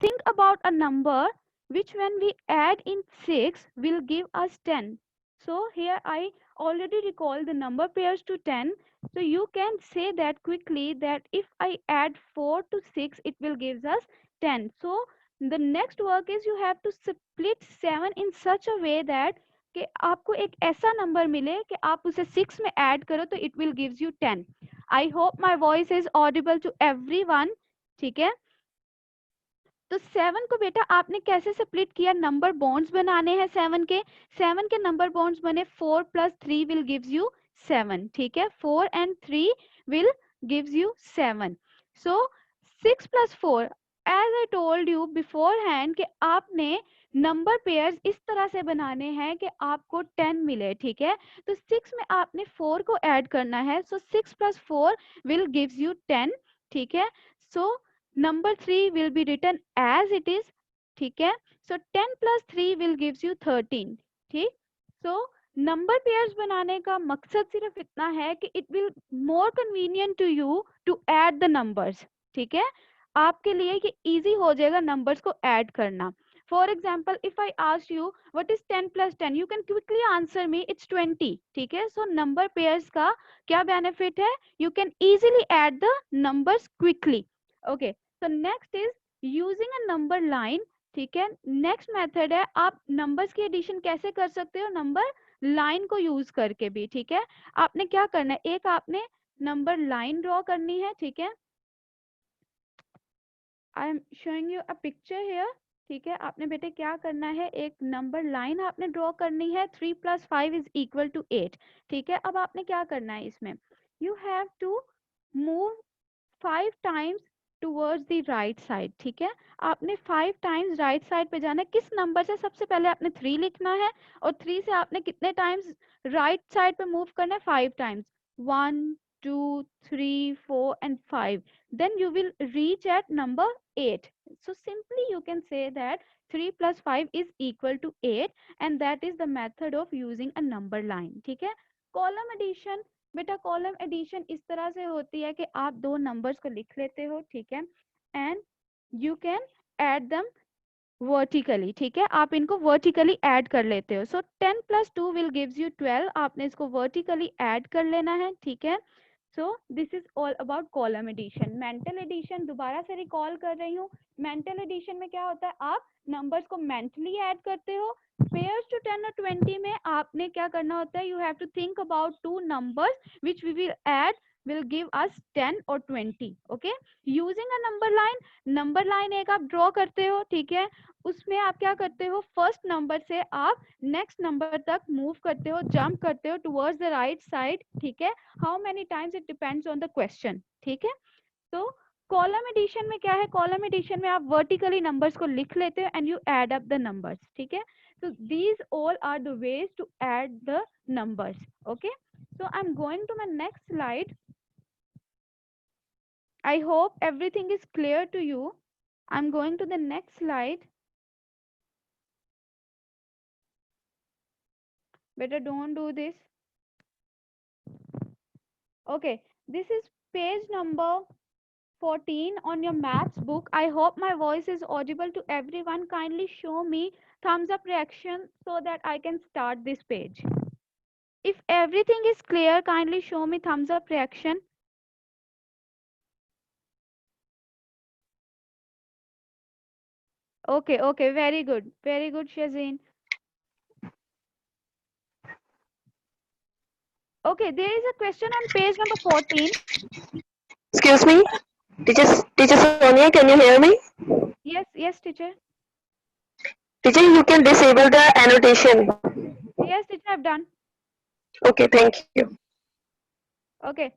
think about a number which when we add in 6 will give us 10. So here I already recall the number pairs to 10. So you can say that quickly that if I add 4 to 6 it will gives us 10. So the next work is you have to split 7 in such a way that कि आपको एक ऐसा number मिले कि आप उसे 6 में add करो तो it will gives you 10. I hope my voice is audible to everyone. ठीक है, तो 7 को बेटा आपने कैसे स्प्लिट किया? नंबर बॉन्ड्स बनाने हैं 7 के. 7 के नंबर बॉन्ड्स बने 4 प्लस 3 विल गिव्स यू 7. ठीक है, 4 and 3 will gives you 7. So 6 plus 4 as I told you beforehand कि आपने नंबर पेयर्स इस तरह से बनाने हैं कि आपको 10 मिले. ठीक है, तो 6 में आपने 4 को ऐड करना है. सो 6 प्लस 4 विल गिव्स यू 10. ठीक है, सो number 3 will be written as it is. ठीक है, so 10 plus 3 will gives you 13. ठीक, so number pairs बनाने का मकसद सिर्फ इतना है कि it will more convenient to you to add the numbers. ठीक है, आपके लिए ये easy हो जाएगा numbers को add करना. For example, if I ask you what is 10 plus 10, you can quickly answer me it's 20. ठीक है, so number pairs का क्या benefit है? You can easily add the numbers quickly. Okay, so next is using a number line. ठीक है, next method है आप numbers की एडिशन कैसे कर सकते हो? नंबर लाइन को यूज करके भी. ठीक है, आपने क्या करना है, एक आपने नंबर लाइन ड्रॉ करनी है. ठीक है, I am showing you a picture here. ठीक है, आपने बेटे क्या करना है, एक नंबर लाइन आपने ड्रॉ करनी है. 3 प्लस 5 इज इक्वल टू 8. ठीक है, अब आपने क्या करना है इसमें, you have to move 5 times towards the right side. ठीक है, आपने 5 टाइम्स राइट साइड पे जाना है. किस नंबर से? सबसे पहले आपने 3 लिखना है और 3 से आपने कितने टाइम्स राइट साइड पे मूव करना है? 5 times. 1 2 3 4 and 5. Then you will reach at number 8. So simply you can say that 3 plus 5 is equal to 8 and that is the method of using a number line. ठीक है, column addition. बेटा column addition इस तरह से होती है कि आप दो नंबर्स को लिख लेते हो. ठीक है, and you can add them vertically. ठीक है, आप इनको वर्टिकली ऐड कर लेते हो. सो 10 प्लस 2 विल गिव्स यू 12. आपने इसको वर्टिकली ऐड कर लेना है. ठीक है, so this is all about column addition. Mental addition दोबारा से रिकॉल कर रही हूँ. मेंटल एडिशन में क्या होता है, आप नंबर्स को मेंटली ऐड करते हो. पेयर्स टू 10 और 20 में आपने क्या करना होता है, you have to think about two numbers which we will add will give us 10 और 20. okay, using a number line. Number line एक आप ड्रॉ करते हो. ठीक है, उसमें आप क्या करते हो, फर्स्ट नंबर से आप नेक्स्ट नंबर तक मूव करते हो, जंप करते हो टुवर्ड्स द राइट साइड. ठीक है, how many times it depends on the question. ठीक है, तो कॉलम एडिशन में क्या है, कॉलम एडिशन में आप वर्टिकली नंबर्स को लिख लेते हो and you add up the numbers. ठीक है, so these all are the ways to add the numbers. okay, so I'm going to my next slide. I hope everything is clear to you. I'm going to the next slide. Better don't do this. Okay, this is page number 14 on your maths book. I hope my voice is audible to everyone. Kindly show me thumbs up reaction so that I can start this page. If everything is clear, kindly show me thumbs up reaction. Okay, okay, very good, Shazeen. Okay, there is a question on page number 14. Excuse me, teacher Sonia, can you hear me? Yes, yes, teacher. Teacher, you can disable the annotation. Yes, teacher, I've done. Okay, thank you. Okay.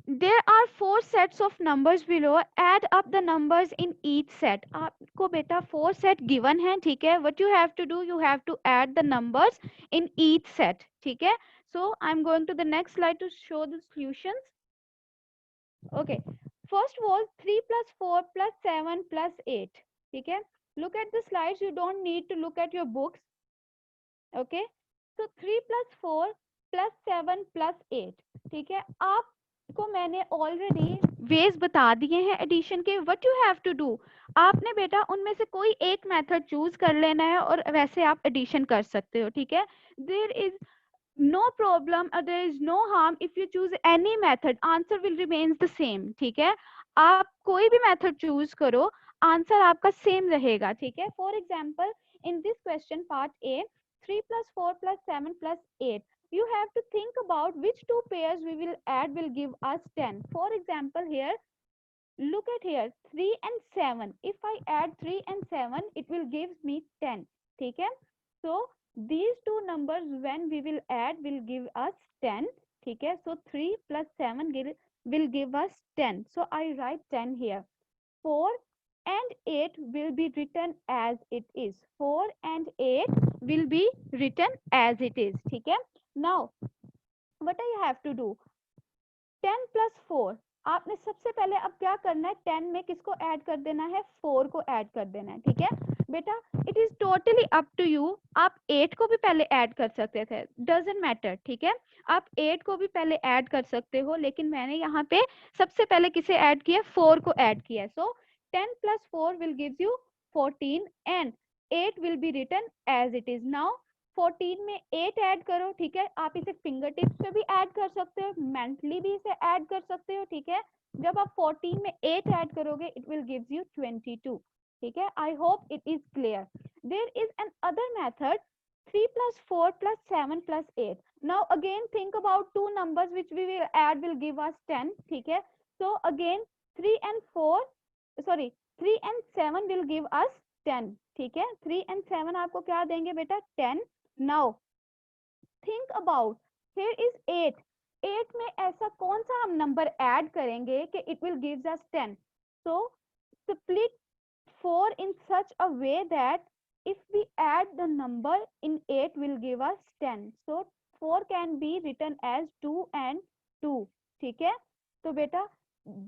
There are 4 sets of numbers below. Add up the numbers in each set. आपको बेटा 4 set given है. ठीक है, what you have to do, you have to add the numbers in each set. ठीक है, so I'm going to the next slide to show the solutions. Okay, first was 3 plus 4 plus 7 plus 8. ठीक है, look at the slides, you don't need to look at your books. Okay, so 3 plus 4 plus 7 plus 8. ठीक है, आपको मैंने already veg बता दिए हैं addition के. What you have to do, आपने बेटा उनमें से कोई एक मेथड चूज कर लेना है और वैसे आप एडिशन कर सकते हो. ठीक है, there is no problem or there is no harm if you choose any method, answer will remains the same. ठीक है, आप कोई भी मेथड चूज करो, आंसर आपका सेम रहेगा. ठीक है, for example in this question part A 3 plus 4 plus 7 plus 8, you have to think about which two pairs we will add will give us 10. For example here, look at here 3 and 7, if I add 3 and 7 it will give me 10. ठीक है, so these two numbers when we will add will give us 10. ठीक है, so 3 plus 7 will give us 10, so I write 10 here. 4 and 8 will be written as it is. 4 and 8 will be written as it is. ठीक है, now what I have to do, 10 plus 4, आपने सबसे पहले अब क्या करना है, 10 में किसको ऐड कर देना है, 4 को ऐड कर देना है. ठीक है बेटा, it is totally up to you, आप 8 को भी पहले ऐड कर सकते थे, डजेंट मैटर. ठीक है, आप 8 को भी पहले ऐड कर सकते हो, लेकिन मैंने यहाँ पे सबसे पहले किसे ऐड किया, 4 को ऐड किया. So 10 plus 4 will give you 14 and 8 will be written as it is. Now 14 में 8 ऐड करो. ठीक है, आप इसे फिंगर टिप्स पे भी ऐड कर सकते हो, मेंटली भी इसे ऐड कर सकते हो. ठीक है, जब आप 14 में 8 ऐड करोगे इट विल गिव्स यू 22. ठीक है, I hope it is clear. There is another method 3 plus 4 plus 7 plus 8. Now again think about two numbers which we will add will give us 10. ठीक है, so again 3 and 4 sorry 3 and 7 will give us 10. ठीक है, 3 and 7 आपको क्या देंगे बेटा, 10. Now think about here is 8. 8 में ऐसा कौन सा हम नंबर ऐड करेंगे कि it will gives us 10. So split 4 in such a way that if we add the number in 8 will give us 10. So 4 can be written as 2 and 2. ठीक है, तो बेटा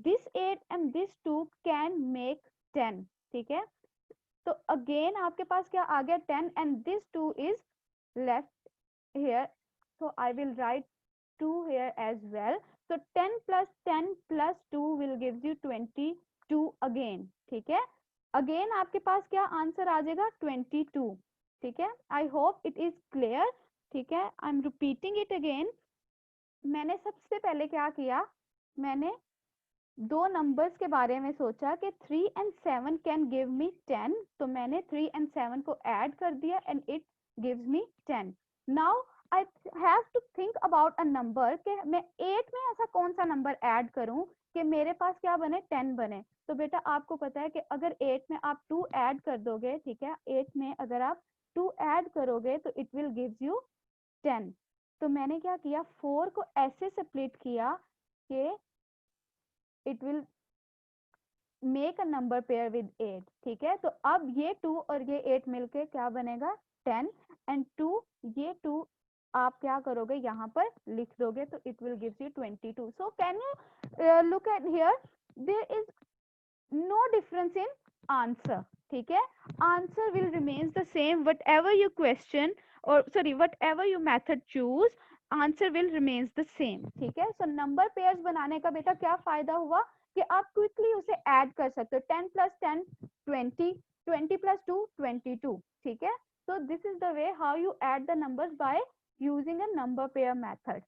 this 8 and this 2 can make 10. ठीक है, तो again आपके पास क्या आ गया, 10 and this 2 is left here, so I will write 2 here as well. So 10 plus 10 plus 2 will give you 22 again. ठीक है, अगेन आपके पास क्या आंसर आ जाएगा, 22. ठीक है, I hope it is clear. ठीक है, I am repeating it again. मैंने सबसे पहले क्या किया, मैंने दो नंबर्स के बारे में सोचा कि 3 and 7 कैन गिव मी 10, तो मैंने 3 and 7 को ऐड कर दिया and it gives me 10. Now I have to think about a number कि मैं 8 में ऐसा कौन सा नंबर ऐड करूं कि मेरे पास क्या बने, 10 बने. तो बेटा आपको पता है कि अगर 8 में आप 2 ऐड कर दोगे, ठीक है, 8 में अगर आप 2 ऐड करोगे तो इट विल गिव्स यू 10. तो मैंने क्या किया, 4 को ऐसे स्प्लिट किया कि it will make a number pair with 8. ठीक है, तो अब ये 2 और ये 8 मिलके क्या बनेगा, 10 एंड 2, ये 2 आप क्या करोगे, यहाँ पर लिख दोगे तो it will gives you 22. So can you look at here, there is no difference in answer. ठीक है, answer will remains the same whatever you question और sorry whatever you method choose, answer will remains the same. ठीक है, so number pairs बनाने का बेटा क्या फायदा हुआ कि आप क्विकली उसे ऐड कर सकते हो. 10 plus 10 20, 20 plus 2 22. ठीक है, so this is the way how you add the numbers by using a number pair method.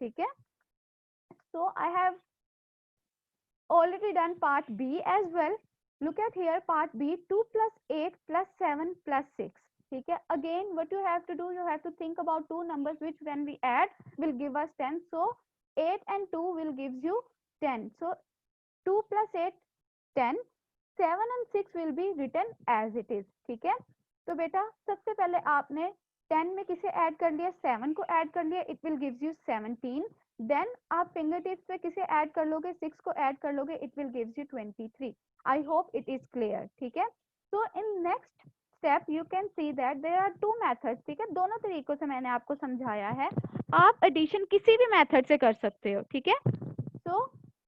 ठीक है, so I have already done part B as well. Look at here part B, 2 plus 8 plus 7 plus 6. ठीक है, again what you have to do, you have to think about two numbers which when we add will give us 10. So 8 and 2 will gives you 10. So 2 plus 8 10, 7 and 6 will be written as it is. ठीक है, तो बेटा सबसे पहले आपने 10 में किसे add कर लिया, 7 को ऐड कर लिया, it will gives you 17. Then आप फिंगर टिप्स पे किसे ऐड कर लोगे, 6 को ऐड कर लोगे, it will gives you 23. I hope it is clear. ठीक है, so in next step you can see that there are two methods. ठीक है, दोनों तरीकों से मैंने आपको समझाया है, आप एडिशन किसी भी मेथड से कर सकते हो. ठीक है, so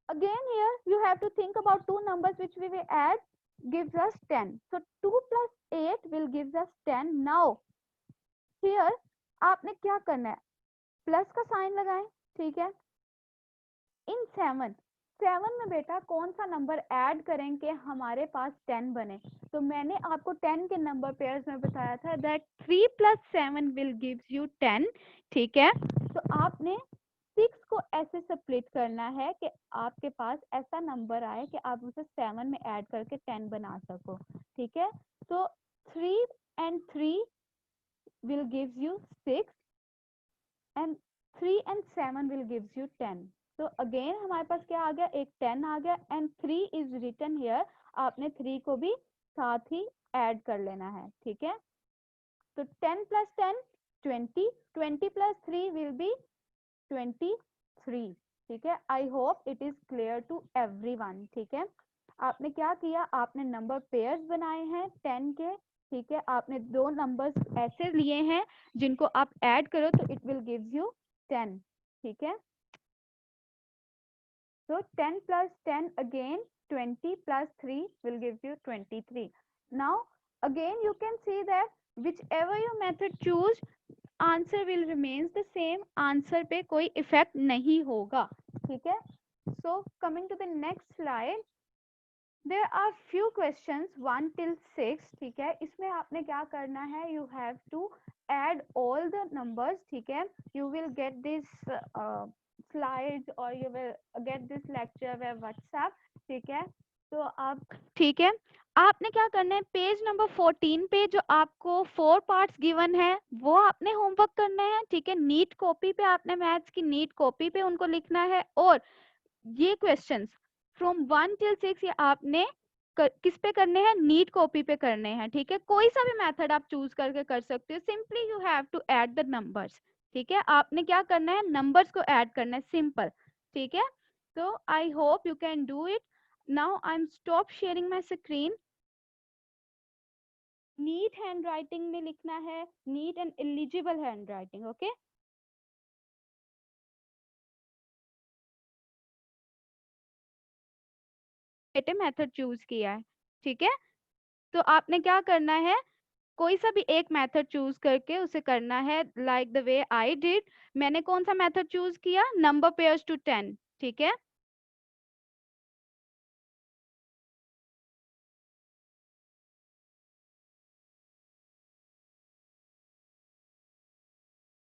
again here you have to think about two numbers which we will add gives us 10. So 2 plus 8 will gives us 10. Now here आपने क्या करना है, प्लस का साइन लगाएं. ठीक है, इन 7 7 में बेटा कौन सा नंबर ऐड करें कि हमारे पास 10 बने? तो मैंने आपको 10 के नंबर पेयर्स में बताया था दैट 3 + 7 विल गिव्स यू 10, ठीक है। तो आपने 6 को ऐसे स्प्लिट करना है कि आपके पास ऐसा नंबर आए कि आप उसे 7 में ऐड करके 10 बना सको, ठीक है। तो 3 and 3 will gives you 6 and 3 and 7 will gives you 10. तो अगेन हमारे पास क्या आ गया, एक 10 आ गया एंड 3 इज रिटन हियर। आपने 3 को भी साथ ही ऐड कर लेना है, ठीक है। तो 10 + 10 20, 20 + 3 विल बी 23, ठीक है। I hope it is clear to everyone, ठीक है। आपने क्या किया, आपने नंबर पेयर्स बनाए हैं 10 के, ठीक है। आपने दो नंबर्स ऐसे लिए हैं जिनको आप ऐड करो तो इट विल गिव्स यू 10, ठीक है। So 10 + 10 again 20 + 3 will give you 23. Now again you can see that whichever your method choose, answer will remains the same. Answer पे कोई effect नहीं होगा, ठीक है। So coming to the next slide, there are few questions 1 till 6, ठीक है। इसमें आपने क्या करना है, you have to add all the numbers, ठीक है। You will get this slides or you will get this lecture via WhatsApp, ठीक है। तो आप, ठीक है, आपने क्या करना है, पेज नंबर 14 पे जो आपको 4 पार्ट्स गिवन है वो आपने होमवर्क करना है, ठीक है। नीट कॉपी पे आपने मैथ्स की नीट कॉपी पे उनको लिखना है और ये क्वेश्चंस फ्रॉम 1 till 6 ये आपने किस पे करने हैं, नीट कॉपी पे करने हैं, ठीक है। कोई सा भी मेथड आप चूज करके कर सकते हो, simply you have to add the numbers, ठीक है। आपने क्या करना है, नंबर्स को ऐड करना है, सिंपल, ठीक है। तो I hope you can do it. Now I am stop sharing my screen. Neat hand writing में लिखना है, neat and eligible hand writing, okay. बेटे मेथड चूज किया है, ठीक है। तो आपने क्या करना है, कोई सा भी एक मेथड चूज करके उसे करना है like the way I did. मैंने कौन सा मेथड चूज किया, नंबर पेयर्स टू 10, ठीक है।